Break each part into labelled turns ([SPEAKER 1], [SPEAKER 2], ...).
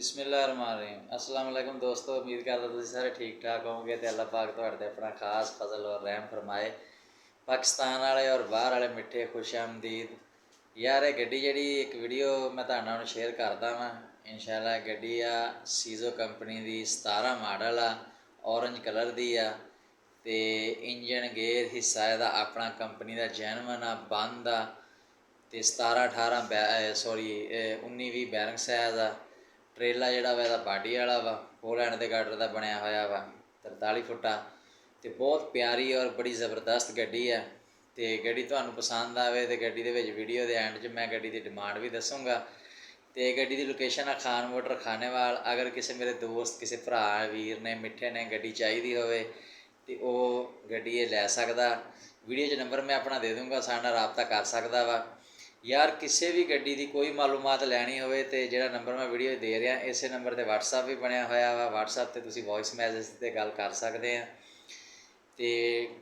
[SPEAKER 1] बिस्मिल्लाहिर्रहमानिर्रहीम अस्सलाम वालेकुम दोस्तों। उम्मीद करता तुम सारे ठीक ठाक होवोगे तो अल्लाह पाक तुहाडे अपना खास फजल और रहम फरमाए। पाकिस्तान वाले और बाहर वाले मिठे खुश आमदीद यार। ये गड्डी जी एक वीडियो मैं तुहाडे नाल शेयर करदा वां। इंशाअल्लाह गड्डी आ सीजो कंपनी की 17 मॉडल आ, ऑरेंज कलर की आ ते इंजन गेयर हिस्सा इहदा अपना कंपनी का जैनवन आ, बंद आ ते 19-20 बैरिंग साइज आ। ट्रेला जोड़ा वा बाडी वाला वा, फोर हैंड के गाडर का बनया होया वा, 43 फुटा तो बहुत प्यारी और बड़ी ज़बरदस्त गड्डी है। तो गड्डी तुहानूं पसंद आवे तो गड्डी दे विच वीडियो के एंड च मैं गड्डी की डिमांड भी दसूँगा। तो गड्डी की लोकेशन है खान मोटर खानेवाल। अगर किसी मेरे दोस्त किसी भरा वीर ने मिठे ने गड्डी चाहिए होवे तो वह गड्डी लै सकदा। वीडियो च नंबर मैं अपना दे दूँगा, साडे नाल राबता कर सकदा वा। यार किसी भी गड्डी की कोई मालूमात लैनी होवे तो जिहड़ा नंबर मैं वीडियो दे रहा इस नंबर पर व्हाट्सअप भी बनया होया वा। व्हाट्सअप पर तुसीं वॉइस मैसेज से गल कर सकते हैं। तो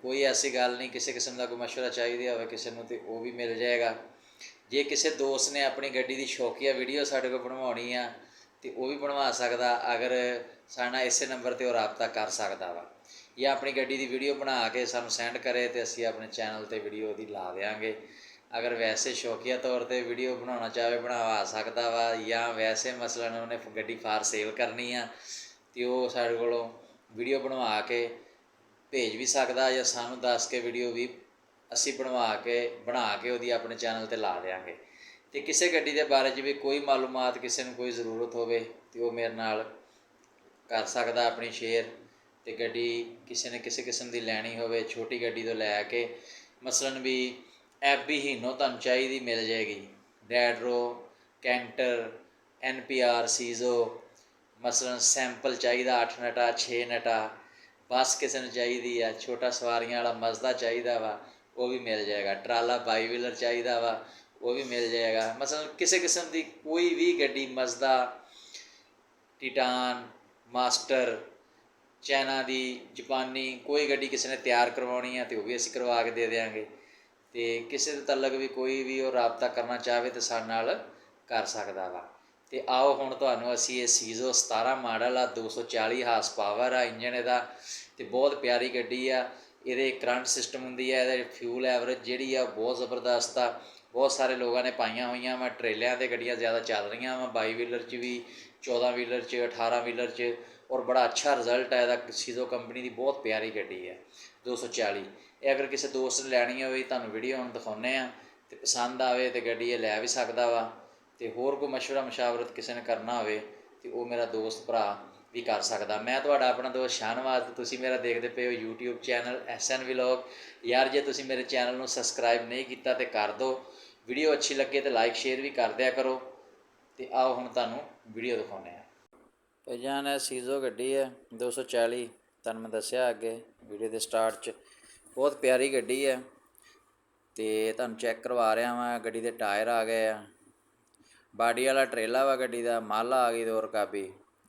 [SPEAKER 1] कोई ऐसी गल नहीं, किसी किस्म का कोई मशवरा चाहिए हो किसी को तो वह भी मिल जाएगा। जे किसी दोस्त ने अपनी गड्डी की शौकिया वीडियो साढ़े को बनवानी आ तो वह भी बनवा सकदा। अगर साडा इस नंबर पर रबता कर सकदा वा, या अपनी गड्डी की वीडियो बना के सानूं सेंड करे तो असीं अपने चैनल पर वीडियो दी ला देंगे। अगर वैसे शौकिया तौर पर वीडियो बनाना चाहे बनवा सकदा वा, या वैसे मसलन उन्हें गड्डी फार सेल करनी आ तो वह साढ़े कोलों वीडियो बनवा के भेज भी सकदा, या सानू दस के वीडियो भी असी बना के वो अपने चैनल पर ला देंगे। तो किसी गड्डी के बारे भी कोई मालूमात किसी को कोई ज़रूरत हो तो वह मेरे नाल कर सकदा अपनी शेयर। तो गड्डी किसी ने किसी किस्म की लैनी हो, छोटी गड्डी तो लैके मसलन भी एबी हीनो तुहानूं चाहिए मिल जाएगी, डैडरो, कैंटर, NPR सीजो, मसलन सैंपल चाहिए 8 नटा 6 नटा, बस किसी ने चाहिए छोटा सवारियां वाला मजदा चाहिए वा वो भी मिल जाएगा। ट्राला 22 व्हीलर चाहिए वा वो भी मिल जाएगा। मसलन किसी किस्म की कोई भी गड्डी मजदा, टिटान, मास्टर, चाइना की, जापानी कोई गड्डी किसी ने तैयार करवानी है तो वह भी असीं करवा के दे देंगे। तो किसी के तलक भी कोई भी वो रबता करना चाहे तो साडे नाल कर सकदा वा। तो आओ हुण तुहानूं असीं सीजो 17 मॉडल आ, 240 हार्स पावर आ इंजन इहदा, तो बहुत प्यारी गड्डी आ। ये करंट सिस्टम होंदी है, ये फ्यूल एवरेज जिहड़ी आ बहुत ज़बरदस्त आ। बहुत सारे लोगों ने पाइयां होईयां वा, ट्रेलियां ते गड्डियां ज़्यादा चल रही वा, 22 व्हीलर च भी, 14 व्हीलर च, 18 व्हीलर च, और बड़ा अच्छा रिजल्ट है इसदा। सीजो कंपनी की बहुत प्यारी गड्डी है 240। ये अगर किसी दोस्त ने लैनी हो तुहानूं वीडियो हम दिखाने तो पसंद आए तो गड्डी लै भी सकदा वा। तो होर कोई मशवरा मशावरत किसी ने करना हो तो वह मेरा दोस्त भरा भी कर सकदा। मैं तुहाडा अपना दोस्त शाहनवाज, तो तुसीं मेरा देखते पे हो यूट्यूब चैनल SN व्लॉग। यार जे तुसीं मेरे चैनल नूं सबसक्राइब नहीं किया तो कर दो, वीडियो अच्छी लगे तो लाइक शेयर भी कर दिया करो। तो आओ हुण तुहानूं वीडियो दिखाने भाईजान। सीजो गड्डी है 240, तुहानूं मैं दस्सिया अगे वीडियो के स्टार्ट च, बहुत प्यारी गड्डी है। तो तुहानूं चैक करवा रहा वां, गड्डी के टायर आ गए आ, बाडी वाला ट्रेला वा गड्डी का, माला आ गई 2 रकाबी।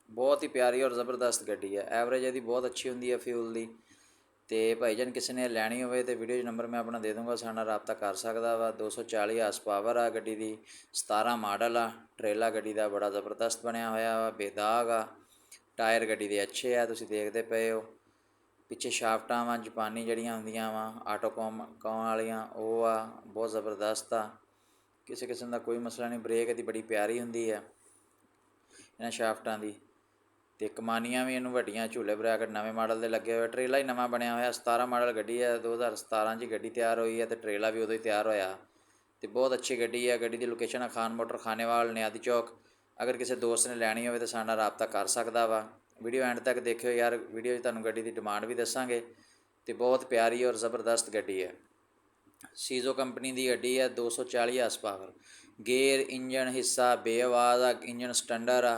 [SPEAKER 1] बहुत ही प्यारी और ज़बरदस्त गड्डी है, एवरेज यदि बहुत अच्छी होंगी है फ्यूल की। तो भाईजान किसी ने लैनी हो तो वीडियो नंबर मैं अपना दे दूँगा, साडे नाल रबता कर सकदा वा। 240 हार्स पावर आ गड्डी की, 17 मॉडल आ। ट्रेला गड्डी का बड़ा ज़बरदस्त बनया होया वा, बेदाग आ। टायर गड्डी के अच्छे आ, तुसीं देखते पे हो। पिछे शाफ्टां वा जापानी जड़ियाँ होंदियां वा आटोकॉम वालियां वो आ, बहुत ज़बरदस्त आ। किसी किस्म का कोई मसला नहीं। ब्रेक की बड़ी प्यारी होंदी है इन्हां शाफ्टां दी। तो कमानियां भी इनू वड्डियां, झूले ब्रैकट नवे मॉडल के लगे हुए। ट्रेला ही नवा बनया होया, 17 मॉडल गड्डी है, 2017 च गड्डी तैयार हुई है तो ट्रेला भी उदों ही तैयार होया। तो बहुत अच्छी गड्डी है। गड्डी की लोकेशन है खान मोटर खानेवाल, नियादी चौक। अगर किसी दोस्त ने लैनी हो तो साडे नाल रबता कर सकदा वा। वीडियो एंड तक देखियो यार, वीडियो तुहानूं गड्डी की डिमांड भी दसांगे। तो बहुत प्यारी और ज़बरदस्त गड्डी है, सीजो कंपनी की गड्डी है। 240 हार्स पावर, गेयर इंजन हिस्सा बेआवाज़ आ, इंजन स्टैंडर्ड आ,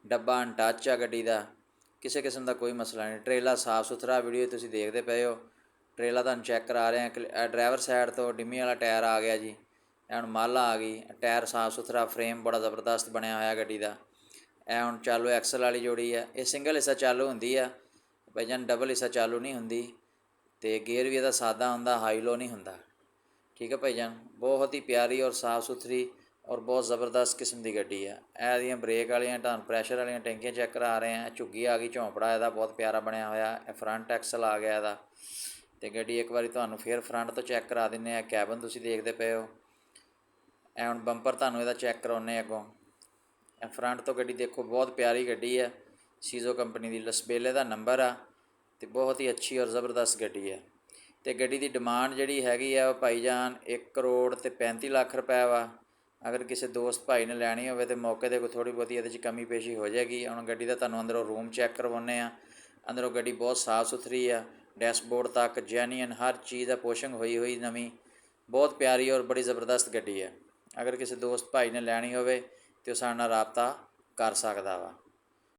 [SPEAKER 1] डब्बा अनटच आ गड्डी का, किसी किस्म का कोई मसला नहीं। ट्रेला साफ सुथरा, वीडियो तुसीं देखते पे हो। ट्रेला तुहानूं चैक करा रहे हैं, ड्राइवर साइड तो डिम्मी वाला टायर आ गया जी, हुण माला आ गई। टायर साफ सुथरा, फ्रेम बड़ा ज़बरदस्त बनया होया गड्डी का। हुण चालू एक्सल वाली जोड़ी है, ये सिंगल हिस्सा चालू होंदी है भाईजान, डबल हिस्सा चालू नहीं होंदी। तो गेयर भी इसदा सादा होंदा, हाई लो नहीं होंदा। ठीक है भाईजान, बहुत ही प्यारी और साफ़ सुथरी ਔਰ ਬਹੁਤ ਜ਼ਬਰਦਸਤ ਕਿਸਮ ਦੀ ਗੱਡੀ ਆ। ਇਹਦੀਆਂ ਬ੍ਰੇਕ ਵਾਲੀਆਂ ਤੁਹਾਨੂੰ ਪ੍ਰੈਸ਼ਰ ਵਾਲੀਆਂ ਟੈਂਕੀਆਂ ਚੈੱਕ ਕਰਾ ਰਹੇ ਆ। ਝੁੱਗੀ ਆ ਗਈ, ਝੌਂਪੜਾ ਇਹਦਾ ਬਹੁਤ ਪਿਆਰਾ ਬਣਿਆ ਹੋਇਆ। ਇਹ ਫਰੰਟ ਐਕਸਲ ਆ ਗਿਆ ਇਹਦਾ। ਅਤੇ ਗੱਡੀ ਇੱਕ ਵਾਰੀ ਤੁਹਾਨੂੰ ਫਿਰ ਫਰੰਟ ਤੋਂ ਚੈੱਕ ਕਰਾ ਦਿੰਦੇ ਹਾਂ। ਕੈਬਨ ਤੁਸੀਂ ਦੇਖਦੇ ਪਏ ਹੋ। ਇਹ ਹੁਣ ਬੰਪਰ ਤੁਹਾਨੂੰ ਇਹਦਾ ਚੈੱਕ ਕਰਾਉਂਦੇ ਅੱਗੋਂ। ਇਹ ਫਰੰਟ ਤੋਂ ਗੱਡੀ ਦੇਖੋ, ਬਹੁਤ ਪਿਆਰੀ ਗੱਡੀ ਹੈ। ਸੀਜ਼ੋ ਕੰਪਨੀ ਦੀ ਲਸਬੇਲੇ ਦਾ ਨੰਬਰ ਆ ਅਤੇ ਬਹੁਤ ਹੀ ਅੱਛੀ ਔਰ ਜ਼ਬਰਦਸਤ ਗੱਡੀ ਹੈ। ਅਤੇ ਗੱਡੀ ਦੀ ਡਿਮਾਂਡ ਜਿਹੜੀ ਹੈਗੀ ਆ ਉਹ ਭਾਈ ਜਾਨ 1 ਕਰੋੜ ਅਤੇ 35 ਲੱਖ ਰੁਪਏ ਵਾ। ਅਗਰ ਕਿਸੇ ਦੋਸਤ ਭਾਈ ਨੇ ਲੈਣੀ ਹੋਵੇ ਤਾਂ ਮੌਕੇ 'ਤੇ ਕੋਈ ਥੋੜ੍ਹੀ ਬਹੁਤੀ ਇਹਦੇ 'ਚ ਕਮੀ ਪੇਸ਼ੀ ਹੋ ਜਾਏਗੀ। ਹੁਣ ਗੱਡੀ ਦਾ ਤੁਹਾਨੂੰ ਅੰਦਰੋਂ ਰੂਮ ਚੈੱਕ ਕਰਵਾਉਂਦੇ ਆ। ਅੰਦਰੋਂ ਗੱਡੀ ਬਹੁਤ ਸਾਫ਼ ਸੁਥਰੀ ਆ। ਡੈਸ਼ਬੋਰਡ ਤੱਕ ਜੈਨੂਅਨ ਹਰ ਚੀਜ਼ ਦਾ ਪੋਸ਼ਿੰਗ ਹੋਈ ਨਵੀਂ। ਬਹੁਤ ਪਿਆਰੀ ਔਰ ਬੜੀ ਜ਼ਬਰਦਸਤ ਗੱਡੀ ਹੈ। ਅਗਰ ਕਿਸੇ ਦੋਸਤ ਭਾਈ ਨੇ ਲੈਣੀ ਹੋਵੇ ਤਾਂ ਉਹ ਸਾਡੇ ਨਾਲ ਰਾਬਤਾ ਕਰ ਸਕਦਾ ਵਾ।